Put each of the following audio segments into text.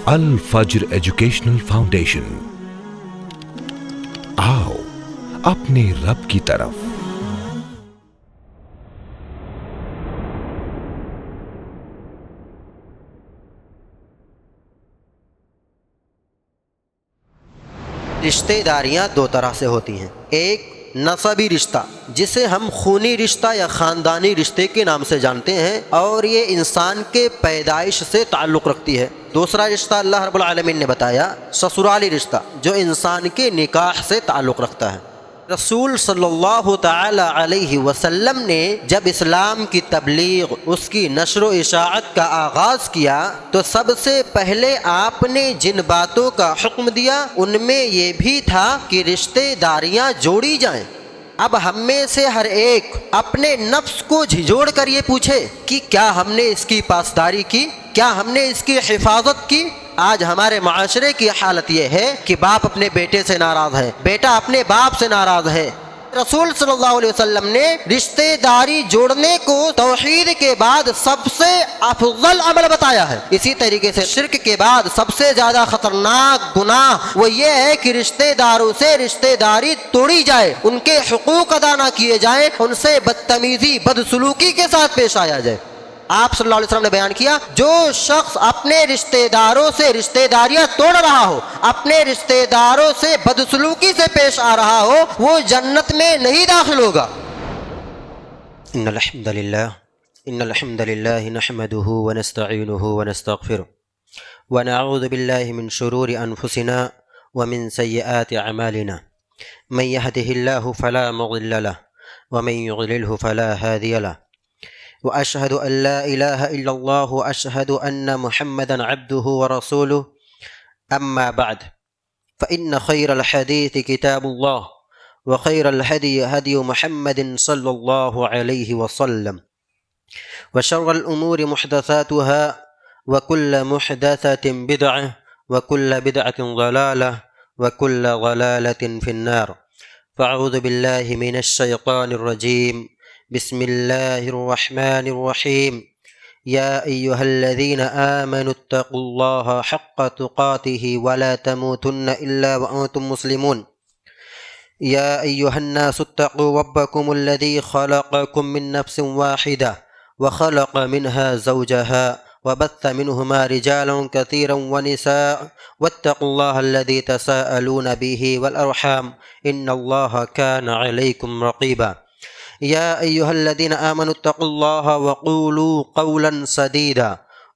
الفجر educational foundation, آؤ اپنے رب کی طرف۔ رشتہ داریاں دو طرح سے ہوتی ہیں، ایک نسبی رشتہ جسے ہم خونی رشتہ یا خاندانی رشتے کے نام سے جانتے ہیں، اور یہ انسان کے پیدائش سے تعلق رکھتی ہے۔ دوسرا رشتہ اللہ رب العالمین نے بتایا سسرالی رشتہ، جو انسان کے نکاح سے تعلق رکھتا ہے۔ رسول صلی اللہ تعالی علیہ وسلم نے جب اسلام کی تبلیغ، اس کی نشر و اشاعت کا آغاز کیا تو سب سے پہلے آپ نے جن باتوں کا حکم دیا ان میں یہ بھی تھا کہ رشتے داریاں جوڑی جائیں۔ اب ہم میں سے ہر ایک اپنے نفس کو جھنجھوڑ کر یہ پوچھے کہ کیا ہم نے اس کی پاسداری کی، کیا ہم نے اس کی حفاظت کی؟ آج ہمارے معاشرے کی حالت یہ ہے کہ باپ اپنے بیٹے سے ناراض ہے، بیٹا اپنے باپ سے ناراض ہے۔ رسول صلی اللہ علیہ وسلم نے رشتہ داری جوڑنے کو توحید کے بعد سب سے افضل عمل بتایا ہے۔ اسی طریقے سے شرک کے بعد سب سے زیادہ خطرناک گناہ وہ یہ ہے کہ رشتہ داروں سے رشتہ داری توڑی جائے، ان کے حقوق ادا نہ کیے جائیں، ان سے بدتمیزی بدسلوکی کے ساتھ پیش آیا جائے۔ آپ صلی اللہ علیہ وسلم نے بیان کیا، جو شخص اپنے رشتہ داروں سے رشتہ داریاں توڑ رہا ہو، اپنے رشتہ داروں سے بدسلوکی سے پیش آ رہا ہو، وہ جنت میں نہیں داخل ہوگا۔ ان الحمد للہ نحمده ونستعینه ونستغفره ونعوذ باللہ من شرور انفسنا ومن سیئات اعمالنا، من يهده الله فلا مضل له ومن يضلله فلا هادي له، وأشهد أن لا إله إلا الله وأشهد أن محمدا عبده ورسوله، أما بعد فإن خير الحديث كتاب الله وخير الهدي هدي محمد صلى الله عليه وسلم، وشر الأمور محدثاتها وكل محدثة بدعة وكل بدعة ضلالة وكل ضلالة في النار، فأعوذ بالله من الشيطان الرجيم، بسم اللہ الرحمن الرحیم، یا ایہا الذین آمنوا اتقوا اللہ حق تقاتہ ولا تموتن الا وانتم مسلمون، یا ایہا الناس اتقوا ربکم الذی خلقکم من نفس واحدہ وخلق منها زوجها وبث منهما رجالا كثيرا ونساء واتقوا الله الذي تساءلون به والأرحام إن الله كان عليكم رقيبا، يا أيها الذين آمنوا اتقوا الله وقولوا قولا سديدا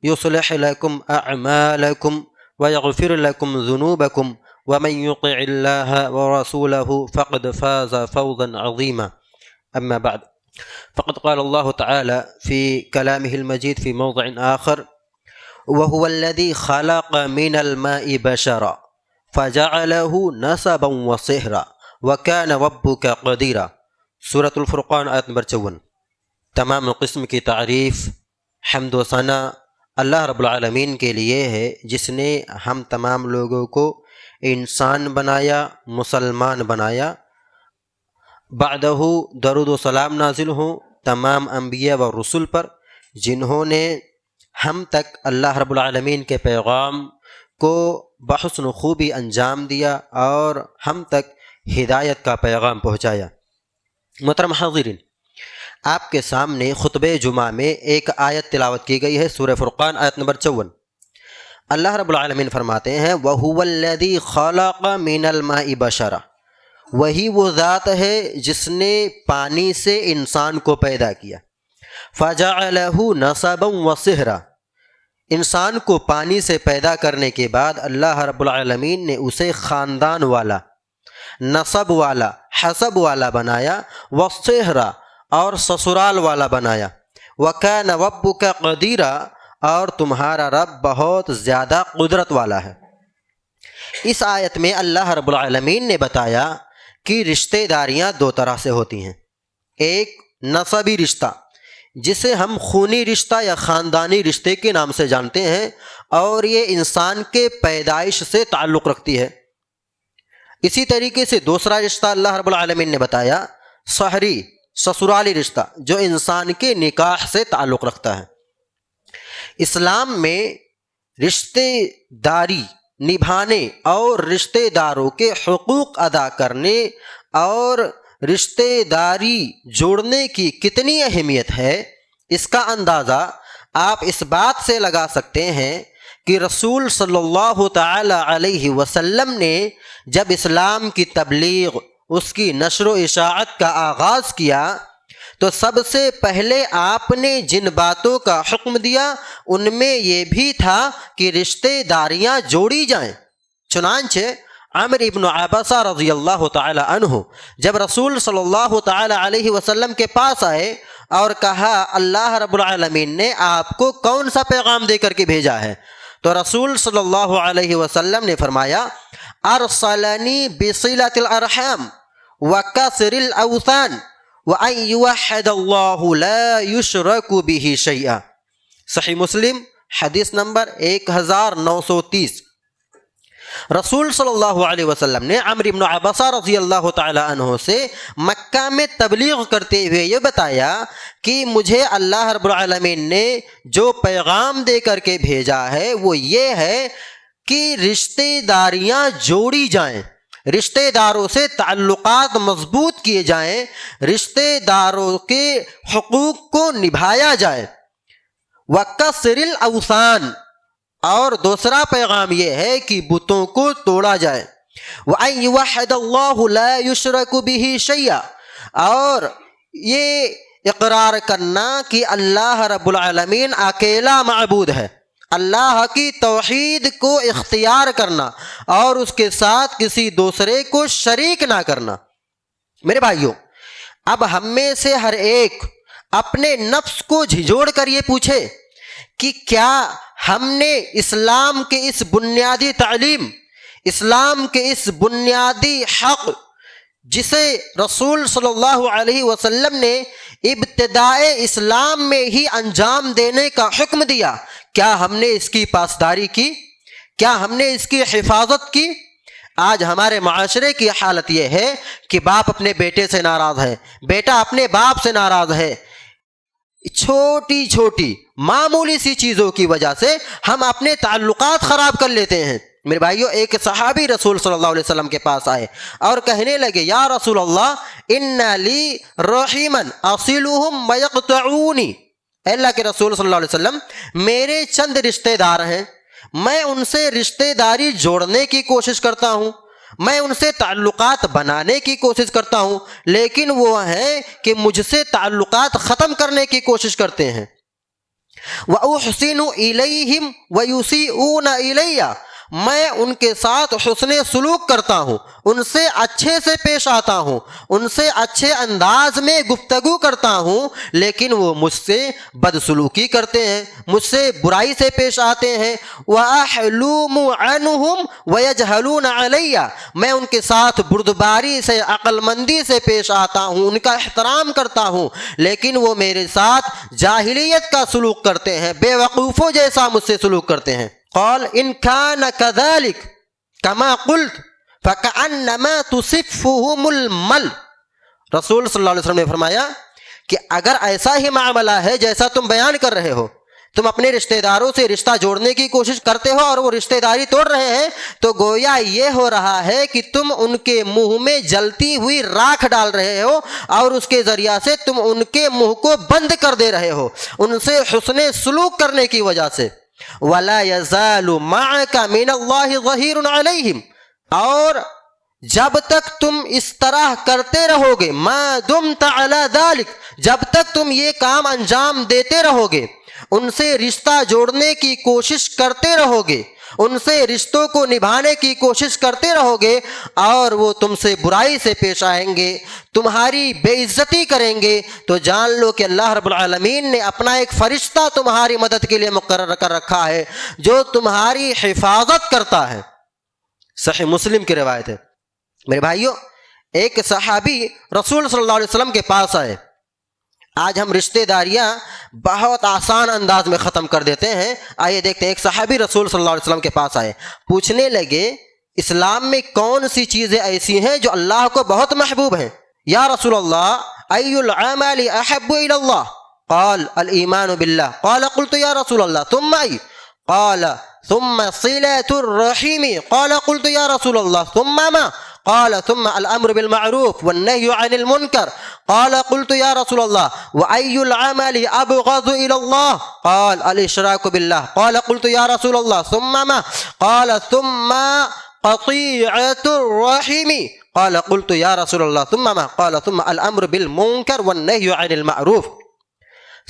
يصلح لكم أعمالكم ويغفر لكم ذنوبكم ومن يطع الله ورسوله فقد فاز فوزا عظيما، أما بعد فقد قال الله تعالى في كلامه المجيد في موضع آخر، وهو الذي خلق من الماء بشرا فجعله نسبا وصهرا وكان ربك قديرا، سورۃ الفرقان آیت نمبر 54۔ تمام قسم کی تعریف، حمد و ثنا اللہ رب العالمین کے لیے ہے، جس نے ہم تمام لوگوں کو انسان بنایا، مسلمان بنایا۔ بعدہ درود و سلام نازل ہوں تمام انبیاء و رسول پر، جنہوں نے ہم تک اللہ رب العالمین کے پیغام کو بحسن خوبی انجام دیا اور ہم تک ہدایت کا پیغام پہنچایا۔ محترم حاضرین، آپ کے سامنے خطبہ جمعہ میں ایک آیت تلاوت کی گئی ہے، سورہ فرقان آیت نمبر 54۔ اللہ رب العالمین فرماتے ہیں وَهُوَ الَّذِي خَلَقَ مِنَ الْمَاءِ بَشَرًا، وہی وہ ذات ہے جس نے پانی سے انسان کو پیدا کیا، فَجَعَلَهُ نَسَبًا وَصِهْرًا، انسان کو پانی سے پیدا کرنے کے بعد اللہ رب العالمین نے اسے خاندان والا، نسب والا، حسب والا بنایا، وصہرا اور سسرال والا بنایا، وکان ربک قدیرا، اور تمہارا رب بہت زیادہ قدرت والا ہے۔ اس آیت میں اللہ رب العالمین نے بتایا کہ رشتہ داریاں دو طرح سے ہوتی ہیں، ایک نسبی رشتہ جسے ہم خونی رشتہ یا خاندانی رشتے کے نام سے جانتے ہیں، اور یہ انسان کے پیدائش سے تعلق رکھتی ہے۔ اسی طریقے سے دوسرا رشتہ اللہ رب العالمین نے بتایا سحری، سسرالی رشتہ، جو انسان کے نکاح سے تعلق رکھتا ہے۔ اسلام میں رشتے داری نبھانے اور رشتے داروں کے حقوق ادا کرنے اور رشتے داری جوڑنے کی کتنی اہمیت ہے، اس کا اندازہ آپ اس بات سے لگا سکتے ہیں کہ رسول صلی اللہ تعالی علیہ وسلم نے جب اسلام کی تبلیغ، اس کی نشر و اشاعت کا آغاز کیا تو سب سے پہلے آپ نے جن باتوں کا حکم دیا ان میں یہ بھی تھا کہ رشتے داریاں جوڑی جائیں۔ چنانچہ عمرو ابن عبسہ رضی اللہ تعالی عنہ جب رسول صلی اللہ تعالی علیہ وسلم کے پاس آئے اور کہا اللہ رب العالمین نے آپ کو کون سا پیغام دے کر کے بھیجا ہے، تو رسول صلی اللہ علیہ وسلم نے فرمایا ارسلنی بصلۃ الارحام وکسر الاوثان وان یوحد اللہ لا یشرک بہ شیئا۔ صحیح مسلم حدیث نمبر 1930۔ رسول صلی اللہ علیہ وسلم نے عمرو بن عبسہ رضی اللہ تعالی عنہ سے مکہ میں تبلیغ کرتے ہوئے یہ بتایا کہ مجھے اللہ رب العالمین نے جو پیغام دے کر کے بھیجا ہے وہ یہ ہے کہ رشتے داریاں جوڑی جائیں، رشتے داروں سے تعلقات مضبوط کیے جائیں، رشتے داروں کے حقوق کو نبھایا جائے۔ وَكَسْرِ الْأَوْثَانِ، اور دوسرا پیغام یہ ہے کہ بتوں کو توڑا جائے۔ وَأَن يُوحَّدَ اللَّهُ لَا يُشْرَكُ بِهِ شَيْئًا، اور یہ اقرار کرنا کہ اللہ رب العالمین اکیلا معبود ہے، اللہ کی توحید کو اختیار کرنا اور اس کے ساتھ کسی دوسرے کو شریک نہ کرنا۔ میرے بھائیوں، اب ہم میں سے ہر ایک اپنے نفس کو جھنجھوڑ کر یہ پوچھے کہ کیا ہم نے اسلام کے اس بنیادی تعلیم، اسلام کے اس بنیادی حق جسے رسول صلی اللہ علیہ وسلم نے ابتدائے اسلام میں ہی انجام دینے کا حکم دیا، کیا ہم نے اس کی پاسداری کی؟ کیا ہم نے اس کی حفاظت کی؟ آج ہمارے معاشرے کی حالت یہ ہے کہ باپ اپنے بیٹے سے ناراض ہے، بیٹا اپنے باپ سے ناراض ہے، چھوٹی چھوٹی معمولی سی چیزوں کی وجہ سے ہم اپنے تعلقات خراب کر لیتے ہیں۔ میرے بھائیو، ایک صحابی رسول صلی اللہ علیہ وسلم کے پاس آئے اور کہنے لگے یا رسول اللہ ان لی رحما اصلهم ويقطعوني، اے اللہ کے رسول صلی اللہ علیہ وسلم میرے چند رشتہ دار ہیں، میں ان سے رشتہ داری جوڑنے کی کوشش کرتا ہوں، میں ان سے تعلقات بنانے کی کوشش کرتا ہوں، لیکن وہ ہیں کہ مجھ سے تعلقات ختم کرنے کی کوشش کرتے ہیں۔ وَأُحْسِنُ إِلَيْهِمْ وَيُسِيئُونَ إِلَيَّ، میں ان کے ساتھ حسن سلوک کرتا ہوں، ان سے اچھے سے پیش آتا ہوں، ان سے اچھے انداز میں گفتگو کرتا ہوں، لیکن وہ مجھ سے بدسلوکی کرتے ہیں، مجھ سے برائی سے پیش آتے ہیں۔ وَأَحْلُومُ عَنْهُمْ وَيَجْهَلُونَ عَلَيَّ، میں ان کے ساتھ بردباری سے، عقل مندی سے پیش آتا ہوں، ان کا احترام کرتا ہوں، لیکن وہ میرے ساتھ جاہلیت کا سلوک کرتے ہیں، بے وقوفوں جیسا مجھ سے سلوک کرتے ہیں۔ قال ان كان كذلك كما قلت فكأنما تصفهم المل، رسول صلی اللہ علیہ وسلم نے فرمایا کہ اگر ایسا ہی معاملہ ہے جیسا تم بیان کر رہے ہو، تم اپنے رشتہ داروں سے رشتہ جوڑنے کی کوشش کرتے ہو اور وہ رشتہ داری توڑ رہے ہیں، تو گویا یہ ہو رہا ہے کہ تم ان کے منہ میں جلتی ہوئی راکھ ڈال رہے ہو اور اس کے ذریعہ سے تم ان کے منہ کو بند کر دے رہے ہو، ان سے حسن سلوک کرنے کی وجہ سے۔ وَلَا يَزَالُ مَعَكَ مِنَ اللَّهِ ظَهِيرٌ عَلَيْهِمْ، اور جب تک تم اس طرح کرتے رہو گے، مَا دُمْتَ عَلَى ذَلِكَ، جب تک تم یہ کام انجام دیتے رہو گے، ان سے رشتہ جوڑنے کی کوشش کرتے رہو گے، ان سے رشتوں کو نبھانے کی کوشش کرتے رہو گے، اور وہ تم سے برائی سے پیش آئیں گے، تمہاری بے عزتی کریں گے، تو جان لو کہ اللہ رب العالمین نے اپنا ایک فرشتہ تمہاری مدد کے لیے مقرر کر رکھا ہے جو تمہاری حفاظت کرتا ہے۔ صحیح مسلم کی روایت ہے۔ میرے بھائیوں، ایک صحابی رسول صلی اللہ علیہ وسلم کے پاس آئے۔ آج ہم رشتہ داریاں بہت آسان انداز میں ختم کر دیتے ہیں۔ آئیے دیکھتے ہیں، ایک صحابی رسول صلی اللہ علیہ وسلم کے پاس آئے، پوچھنے لگے اسلام میں کون سی چیزیں ایسی ہیں جو اللہ کو بہت محبوب ہیں؟ یا رسول اللہ ای العمل احب الی اللہ؟ قال الایمان باللہ۔ قال قلت یا رسول اللہ ثم ای؟ قال ثم صلة الرحم قال قلت يا رسول الله ثم ما قال ثم الأمر بالمعروف والنهي عن المنكر قال قلت يا رسول الله وأي العمل أبغض إلى الله قال الإشراك بالله قال قلت يا رسول الله ثم ما قال ثم قطيعة الرحم قال قلت يا رسول الله ثم ما قال ثم الأمر بالمنكر والنهي عن المعروف۔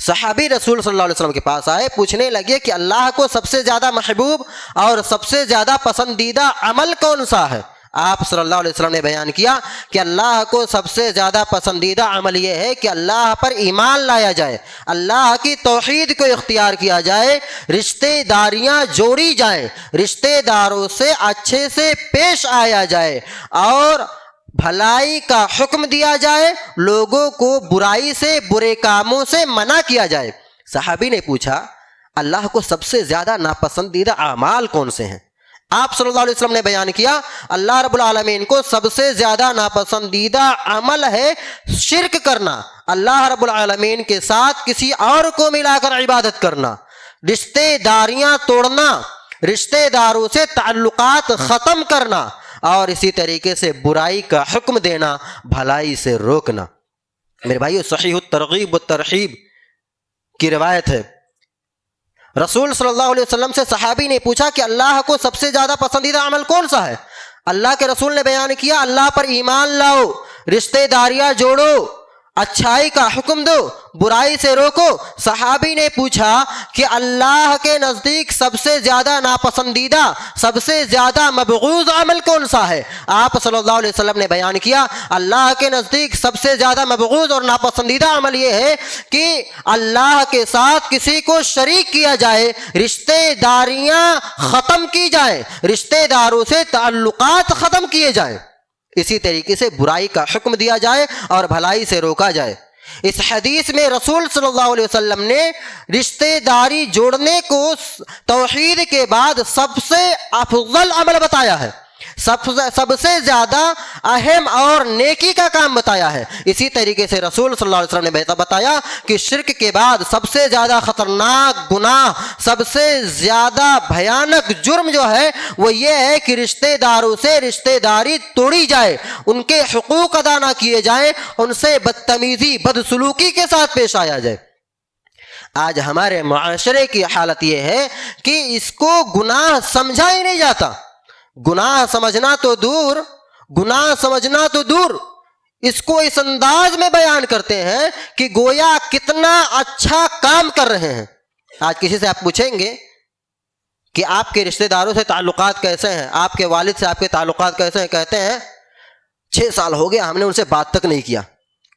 صحابی رسول صلی اللہ علیہ وسلم کے پاس آئے، پوچھنے لگے کہ اللہ کو سب سے زیادہ محبوب اور سب سے زیادہ پسندیدہ عمل کون سا ہے؟ آپ صلی اللہ علیہ وسلم نے بیان کیا کہ اللہ کو سب سے زیادہ پسندیدہ عمل یہ ہے کہ اللہ پر ایمان لایا جائے، اللہ کی توحید کو اختیار کیا جائے، رشتے داریاں جوڑی جائیں، رشتے داروں سے اچھے سے پیش آیا جائے اور بھلائی کا حکم دیا جائے، لوگوں کو برائی سے برے کاموں سے منع کیا جائے۔ صحابی نے پوچھا اللہ کو سب سے زیادہ ناپسندیدہ اعمال کون سے ہیں؟ آپ صلی اللہ علیہ وسلم نے بیان کیا اللہ رب العالمین کو سب سے زیادہ ناپسندیدہ عمل ہے شرک کرنا، اللہ رب العالمین کے ساتھ کسی اور کو ملا کر عبادت کرنا، رشتے داریاں توڑنا، رشتے داروں سے تعلقات ختم کرنا، اور اسی طریقے سے برائی کا حکم دینا، بھلائی سے روکنا۔ میرے بھائیو، صحیح الترغیب والترہیب کی روایت ہے، رسول صلی اللہ علیہ وسلم سے صحابی نے پوچھا کہ اللہ کو سب سے زیادہ پسندیدہ عمل کون سا ہے؟ اللہ کے رسول نے بیان کیا اللہ پر ایمان لاؤ، رشتے داریاں جوڑو، اچھائی کا حکم دو، برائی سے روکو۔ صحابی نے پوچھا کہ اللہ کے نزدیک سب سے زیادہ ناپسندیدہ، سب سے زیادہ مبغوض عمل کون سا ہے؟ آپ صلی اللہ علیہ وسلم نے بیان کیا اللہ کے نزدیک سب سے زیادہ مبغوض اور ناپسندیدہ عمل یہ ہے کہ اللہ کے ساتھ کسی کو شریک کیا جائے، رشتے داریاں ختم کی جائیں، رشتے داروں سے تعلقات ختم کیے جائیں، اسی طریقے سے برائی کا حکم دیا جائے اور بھلائی سے روکا جائے۔ اس حدیث میں رسول صلی اللہ علیہ وسلم نے رشتے داری جوڑنے کو توحید کے بعد سب سے افضل عمل بتایا ہے، سب سے زیادہ اہم اور نیکی کا کام بتایا ہے۔ اسی طریقے سے رسول صلی اللہ علیہ وسلم نے بتایا کہ شرک کے بعد سب سے زیادہ خطرناک گناہ، سب سے زیادہ بھیانک جرم جو ہے وہ یہ ہے کہ رشتے داروں سے رشتے داری توڑی جائے، ان کے حقوق ادا نہ کیے جائیں، ان سے بدتمیزی بدسلوکی کے ساتھ پیش آیا جائے۔ آج ہمارے معاشرے کی حالت یہ ہے کہ اس کو گناہ سمجھا ہی نہیں جاتا، گناہ سمجھنا تو دور، اس کو اس انداز میں بیان کرتے ہیں کہ گویا کتنا اچھا کام کر رہے ہیں۔ آج کسی سے آپ پوچھیں گے کہ آپ کے رشتہ داروں سے تعلقات کیسے ہیں، آپ کے والد سے آپ کے تعلقات کیسے ہیں، کہتے ہیں 6 سال ہو گیا ہم نے ان سے بات تک نہیں کیا۔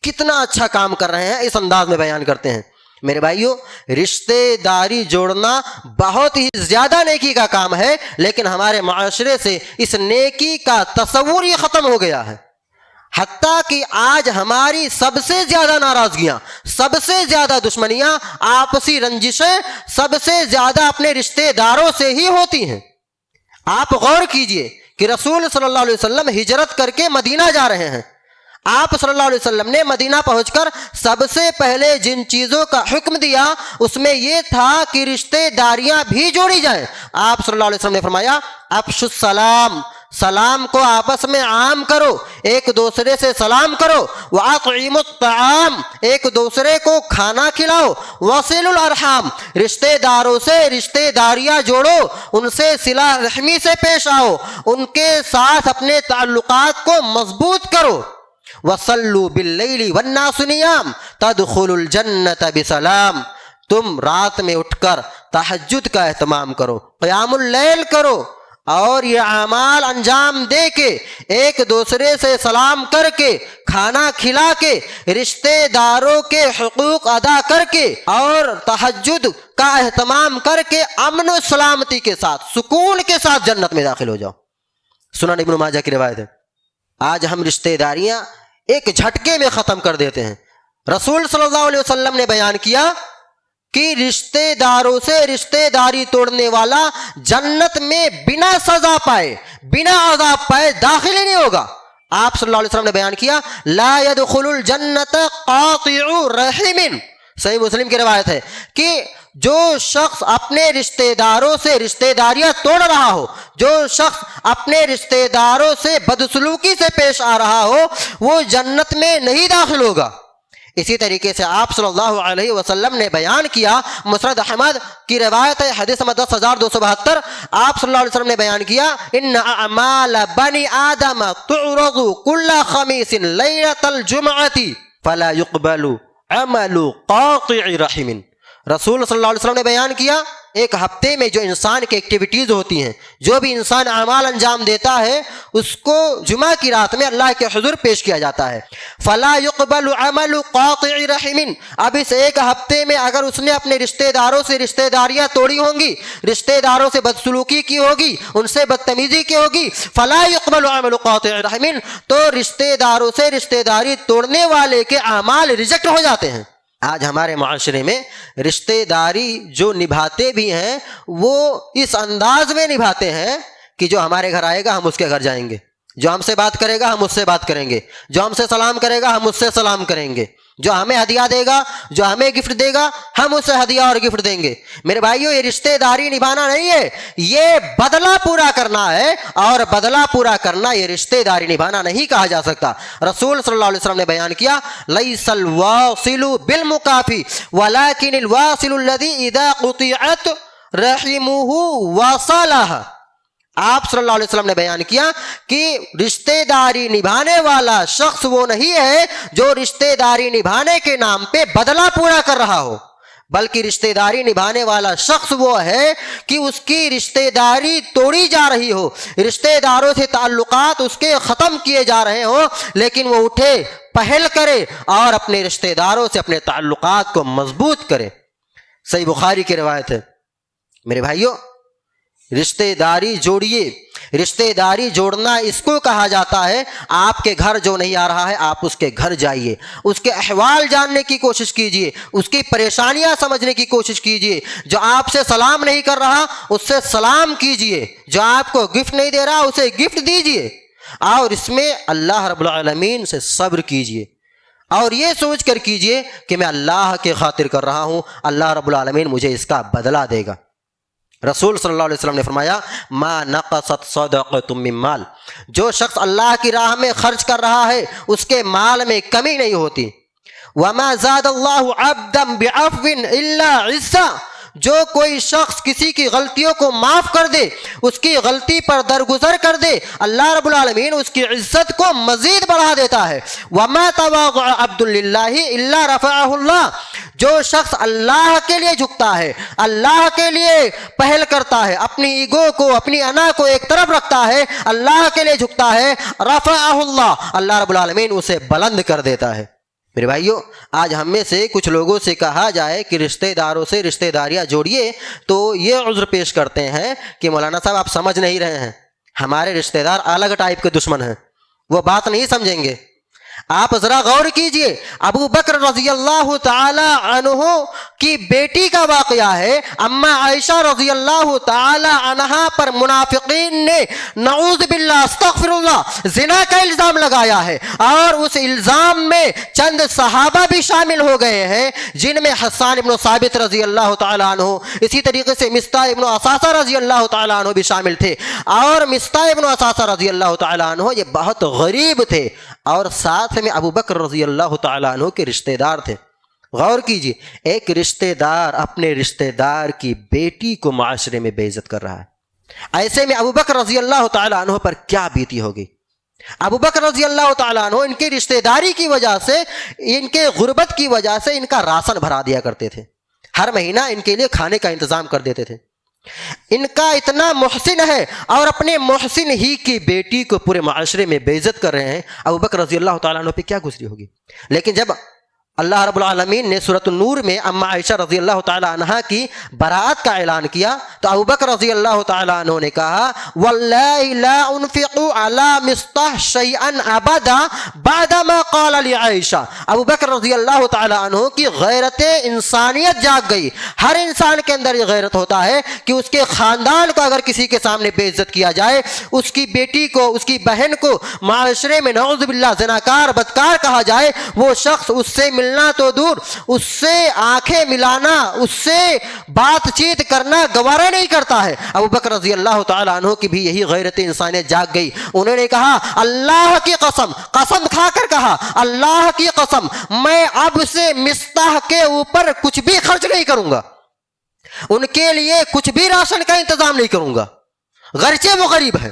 کتنا اچھا کام کر رہے ہیں، اس انداز میں بیان کرتے ہیں۔ میرے بھائیو، رشتے داری جوڑنا بہت ہی زیادہ نیکی کا کام ہے، لیکن ہمارے معاشرے سے اس نیکی کا تصور ہی ختم ہو گیا ہے، حتیٰ کہ آج ہماری سب سے زیادہ ناراضگیاں، سب سے زیادہ دشمنیاں، آپسی رنجشیں سب سے زیادہ اپنے رشتے داروں سے ہی ہوتی ہیں۔ آپ غور کیجئے کہ رسول صلی اللہ علیہ وسلم ہجرت کر کے مدینہ جا رہے ہیں، آپ صلی اللہ علیہ وسلم نے مدینہ پہنچ کر سب سے پہلے جن چیزوں کا حکم دیا اس میں یہ تھا کہ رشتے داریاں بھی جوڑی جائیں۔ آپ صلی اللہ علیہ وسلم نے فرمایا افشوا السلام، سلام کو آپس میں عام کرو، ایک دوسرے سے سلام کرو، وَأَطْعِمُوا الطَّعَامَ، ایک دوسرے کو کھانا کھلاؤ، وَصِلُوا الْأَرْحَامَ، رشتے داروں سے رشتے داریاں جوڑو، ان سے صلہ رحمی سے پیش آؤ، ان کے ساتھ اپنے تعلقات کو مضبوط کرو۔ وَصَلُّوا بِاللَّيْلِ وَالنَّاسُ نِيَامٌ تَدْخُلُوا الْجَنَّةَ بِسَلَامٍ، تم رات میں اٹھ کر تہجد کا اہتمام کرو، قیام اللیل کرو، اور یہ اعمال انجام دے کے ایک دوسرے سے سلام کر کے، کھانا کھلا کے، رشتے داروں کے حقوق ادا کر کے اور تہجد کا اہتمام کر کے امن و سلامتی کے ساتھ، سکون کے ساتھ جنت میں داخل ہو جاؤ۔ سنن ابن ماجہ کی روایت ہے۔ آج ہم رشتے داریاں ایک جھٹکے میں ختم کر دیتے ہیں۔ رسول صلی اللہ علیہ وسلم نے بیان کیا کہ رشتے داروں سے رشتے داری توڑنے والا جنت میں بنا سزا پائے، بنا عذاب پائے داخل ہی نہیں ہوگا۔ آپ صلی اللہ علیہ وسلم نے بیان کیا لا يدخل الجنت قاطع رحم، صحیح مسلم کی روایت ہے کہ جو شخص اپنے رشتہ داروں سے رشتہ داریاں توڑ رہا ہو، جو شخص اپنے رشتہ داروں سے بدسلوکی سے پیش آ رہا ہو، وہ جنت میں نہیں داخل ہوگا۔ اسی طریقے سے آپ صلی اللہ علیہ وسلم نے بیان کیا، مسند احمد کی روایت ہے، حدیث نمبر 10272، آپ صلی اللہ علیہ وسلم نے بیان کیا، ان اعمال بنی آدم تعرض کل خمیس لیلۃ الجمعۃ فلا يقبل عمل قاطع رحم۔ رسول صلی اللہ علیہ وسلم نے بیان کیا، ایک ہفتے میں جو انسان کی ایکٹیویٹیز ہوتی ہیں، جو بھی انسان اعمال انجام دیتا ہے، اس کو جمعہ کی رات میں اللہ کے حضور پیش کیا جاتا ہے۔ فلا يقبل عمل قاطع رحم، اب اس ایک ہفتے میں اگر اس نے اپنے رشتہ داروں سے رشتہ داریاں توڑی ہوں گی، رشتہ داروں سے بدسلوکی کی ہوگی، ان سے بدتمیزی کی ہوگی، فلا يقبل عمل قاطع رحم، تو رشتہ داروں سے رشتہ داری توڑنے والے کے اعمال ریجیکٹ ہو جاتے ہیں۔ آج ہمارے معاشرے میں رشتہ داری جو نبھاتے بھی ہیں وہ اس انداز میں نبھاتے ہیں کہ جو ہمارے گھر آئے گا ہم اس کے گھر جائیں گے، جو ہم سے بات کرے گا ہم اس سے بات کریں گے، جو ہم سے سلام کرے گا ہم اس سے سلام کریں گے، جو ہمیں ہدیہ دے گا، جو ہمیں گفٹ دے گا، ہم اسے ہدیہ اور گفٹ دیں گے۔ میرے بھائیو، یہ رشتہ داری نبھانا نہیں ہے، یہ بدلہ پورا کرنا ہے، اور بدلہ پورا کرنا یہ رشتہ داری نبھانا نہیں کہا جا سکتا۔ رسول صلی اللہ علیہ وسلم نے بیان کیا، لیس الواصل بالمکافی ولکن الواصل الذی اذا قطعت رحمہ وصلہ۔ آپ صلی اللہ علیہ وسلم نے بیان کیا کہ رشتہ داری نبھانے والا شخص وہ نہیں ہے جو رشتہ داری نبھانے کے نام پہ بدلہ پورا کر رہا ہو، بلکہ رشتہ داری نبھانے والا شخص وہ ہے کہ اس کی رشتہ داری توڑی جا رہی ہو، رشتہ داروں سے تعلقات اس کے ختم کیے جا رہے ہوں، لیکن وہ اٹھے، پہل کرے اور اپنے رشتہ داروں سے اپنے تعلقات کو مضبوط کرے۔ صحیح بخاری کی روایت ہے۔ میرے بھائیوں، رشتہ داری جوڑیے۔ رشتہ داری جوڑنا اس کو کہا جاتا ہے، آپ کے گھر جو نہیں آ رہا ہے آپ اس کے گھر جائیے، اس کے احوال جاننے کی کوشش کیجیے، اس کی پریشانیاں سمجھنے کی کوشش کیجیے، جو آپ سے سلام نہیں کر رہا اس سے سلام کیجیے، جو آپ کو گفٹ نہیں دے رہا اسے گفٹ دیجیے، اور اس میں اللہ رب العالمین سے صبر کیجیے، اور یہ سوچ کر کیجیے کہ میں اللہ کے خاطر کر رہا ہوں، اللہ رب العالمین مجھے اس کا بدلہ دے گا۔ رسول صلی اللہ علیہ وسلم نے فرمایا، ما نقصت صدقۃ من مال، جو شخص اللہ کی راہ میں خرچ کر رہا ہے اس کے مال میں کمی نہیں ہوتی۔ وما زاد اللہ عبدا بعفو الا عزا، جو کوئی شخص کسی کی غلطیوں کو معاف کر دے، اس کی غلطی پر درگزر کر دے، اللہ رب العالمین اس کی عزت کو مزید بڑھا دیتا ہے۔ وما تواضع عبد للہ الا رفعہ اللہ، جو شخص اللہ کے لیے جھکتا ہے، اللہ کے لیے پہل کرتا ہے، اپنی ایگو کو، اپنی انا کو ایک طرف رکھتا ہے، اللہ کے لیے جھکتا ہے، رفعہ اللہ، اللہ رب العالمین اسے بلند کر دیتا ہے۔ میرے بھائیو، آج ہم میں سے کچھ لوگوں سے کہا جائے کہ رشتہ داروں سے رشتہ داریاں جوڑیے تو یہ عذر پیش کرتے ہیں کہ مولانا صاحب آپ سمجھ نہیں رہے ہیں، ہمارے رشتہ دار الگ ٹائپ کے دشمن ہیں، وہ بات نہیں سمجھیں گے۔ آپ ذرا غور کیجئے، ابو بکر رضی اللہ تعالی عنہ کی بیٹی کا واقعہ ہے، اما عائشہ رضی اللہ تعالی عنہا پر منافقین نے نعوذ باللہ استغفر اللہ زنا کا الزام لگایا ہے، اور اس الزام میں چند صحابہ بھی شامل ہو گئے ہیں، جن میں حسان ابن ثابت رضی اللہ تعالی عنہ، اسی طریقے سے مصطح ابن اثاثہ رضی اللہ تعالی عنہ بھی شامل تھے، اور مصطح ابن اثاثہ رضی اللہ تعالی عنہ یہ بہت غریب تھے، اور ساتھ میں ابو بکر رضی اللہ تعالیٰ عنہ کے رشتہ دار تھے۔ غور کیجئے، ایک رشتہ دار اپنے رشتہ دار کی بیٹی کو معاشرے میں بے عزت کر رہا ہے، ایسے میں ابو بکر رضی اللہ تعالیٰ عنہ پر کیا بیتی ہوگی؟ ابو بکر رضی اللہ تعالیٰ عنہ ان کی رشتہ داری کی وجہ سے، ان کے غربت کی وجہ سے ان کا راشن بھرا دیا کرتے تھے، ہر مہینہ ان کے لیے کھانے کا انتظام کر دیتے تھے۔ ان کا اتنا محسن ہے اور اپنے محسن ہی کی بیٹی کو پورے معاشرے میں بے عزت کر رہے ہیں، ابو بکر رضی اللہ تعالیٰ عنہ پہ کیا گزری ہوگی؟ لیکن جب اللہ رب العالمین نے سورۃ النور میں اما عائشہ رضی اللہ تعالی عنہا کی براءت کا اعلان کیا تو ابو بکر رضی اللہ تعالی عنہ نے کہا واللہ لا انفق علی مصطح شیئا ابدا بعد ما قال لعائشہ. ابو بکر رضی اللہ تعالی عنہ کی غیرت انسانیت جاگ گئی. ہر انسان کے اندر یہ غیرت ہوتا ہے کہ اس کے خاندان کو اگر کسی کے سامنے بے عزت کیا جائے، اس کی بیٹی کو، اس کی بہن کو معاشرے میں نعوذ باللہ زناکار بدکار کہا جائے، وہ شخص اس سے ملنا تو دور اس سے آنکھیں ملانا, اس سے بات چیت کرنا گوارا نہیں کرتا ہے. ابو بکر رضی اللہ تعالی عنہ کی بھی یہی غیرت انسانیت جاگ گئی. انہوں نے کہا اللہ کی قسم, قسم کھا کر کہا اللہ کی قسم میں اب سے مصطح کے اوپر کچھ بھی خرچ نہیں کروں گا, ان کے لیے کچھ بھی راشن کا انتظام نہیں کروں گا, گرچہ وہ غریب ہے,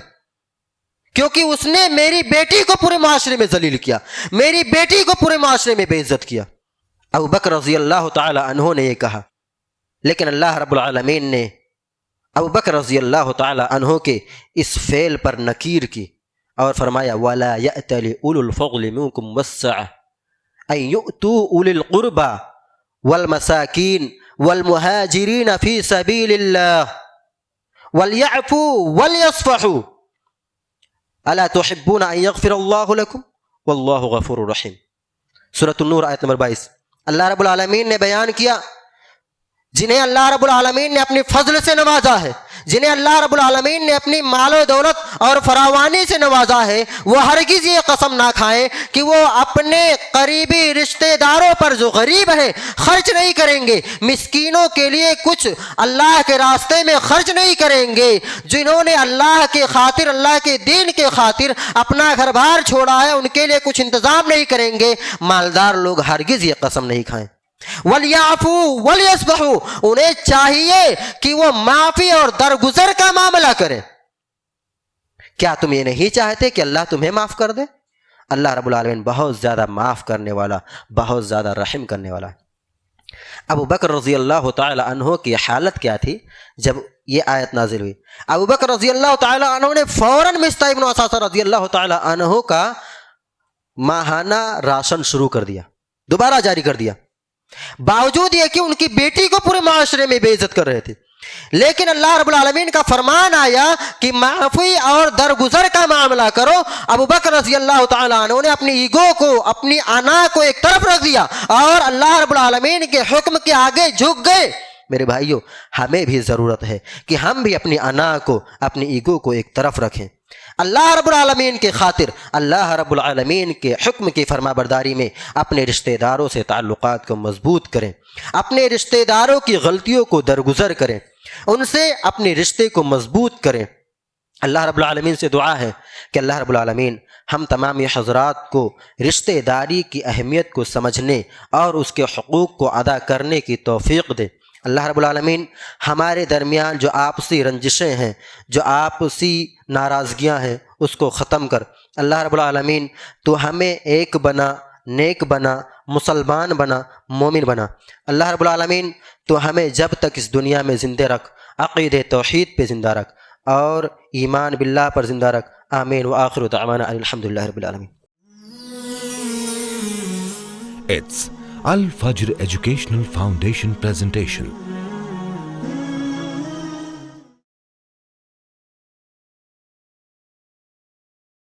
کیونکہ اس نے میری بیٹی کو پورے معاشرے میں ذلیل کیا, میری بیٹی کو پورے معاشرے میں بے عزت کیا. ابو بکر رضی اللہ تعالی عنہ نے یہ کہا, لیکن اللہ رب العالمین نے ابو بکر رضی اللہ تعالی عنہ کے اس فعل پر نکیر کی اور فرمایا وَلَا يَأْتَلِ أُولُو الْفَضْلِ مِنْكُمْ وَالسَّعَةِ أَنْ يُؤْتُوا أُولِي الْقُرْبَى وَالْمَسَاكِينَ وَالْمُهَاجِرِينَ فِي سَبِيلِ اللَّهِ وَلْيَعْفُوا وَلْيَصْفَحُوا أَلَا تُحِبُّونَ أَنْ يَغْفِرَ اللَّهُ لَكُمْ وَاللَّهُ غَفُورٌ رَحِيمٌ. سورۃ النور آیت نمبر 22. اللہ رب العالمین نے بیان کیا جنہیں اللہ رب العالمین نے اپنی فضل سے نوازا ہے, جنہیں اللہ رب العالمین نے اپنی مال و دولت اور فراوانی سے نوازا ہے, وہ ہرگز یہ قسم نہ کھائیں کہ وہ اپنے قریبی رشتہ داروں پر جو غریب ہیں خرچ نہیں کریں گے, مسکینوں کے لیے کچھ اللہ کے راستے میں خرچ نہیں کریں گے. جنہوں نے اللہ کے خاطر, اللہ کے دین کے خاطر اپنا گھر بار چھوڑا ہے, ان کے لیے کچھ انتظام نہیں کریں گے. مالدار لوگ ہرگز یہ قسم نہیں کھائیں. وَلْيَعْفُوا وَلْيَصْفَحُوا, انہیں چاہیے کہ وہ معافی اور درگزر کا معاملہ کریں. کیا تم یہ نہیں چاہتے کہ اللہ تمہیں معاف کر دے؟ اللہ رب العالمین بہت زیادہ معاف کرنے والا, بہت زیادہ رحم کرنے والا ہے. ابو بکر رضی اللہ تعالی عنہ کی حالت کیا تھی جب یہ آیت نازل ہوئی؟ ابو بکر رضی اللہ تعالی عنہ نے فوراً مصطح ابن اساسہ رضی اللہ تعالی عنہ کا ماہانہ راشن شروع کر دیا, دوبارہ جاری کر دیا, باوجود یہ کہ ان کی بیٹی کو پورے معاشرے میں بے عزت کر رہے تھے. لیکن اللہ رب العالمین کا فرمان آیا کہ معافی اور درگزر کا معاملہ کرو. ابو بکر رضی اللہ تعالیٰ عنہ نے اپنی ایگو کو, اپنی انا کو ایک طرف رکھ دیا اور اللہ رب العالمین کے حکم کے آگے جھک گئے. میرے بھائیو, ہمیں بھی ضرورت ہے کہ ہم بھی اپنی انا کو, اپنی ایگو کو ایک طرف رکھیں. اللہ رب العالمین کے خاطر, اللہ رب العالمین کے حکم کی فرما برداری میں اپنے رشتہ داروں سے تعلقات کو مضبوط کریں, اپنے رشتہ داروں کی غلطیوں کو درگزر کریں, ان سے اپنے رشتے کو مضبوط کریں. اللہ رب العالمین سے دعا ہے کہ اللہ رب العالمین ہم تمام حضرات کو رشتہ داری کی اہمیت کو سمجھنے اور اس کے حقوق کو ادا کرنے کی توفیق دے. اللہ رب العالمین ہمارے درمیان جو آپسی رنجشیں ہیں, جو آپسی ناراضگیاں ہیں, اس کو ختم کر. اللہ رب العالمین تو ہمیں ایک بنا, نیک بنا, مسلمان بنا, مومن بنا. اللہ رب العالمین تو ہمیں جب تک اس دنیا میں زندہ رکھ, عقید توحید پہ زندہ رکھ اور ایمان باللہ پر زندہ رکھ. آمین. وآخر دعوانا الحمدللہ رب العالمین. It's Al Fajr Educational Foundation presentation.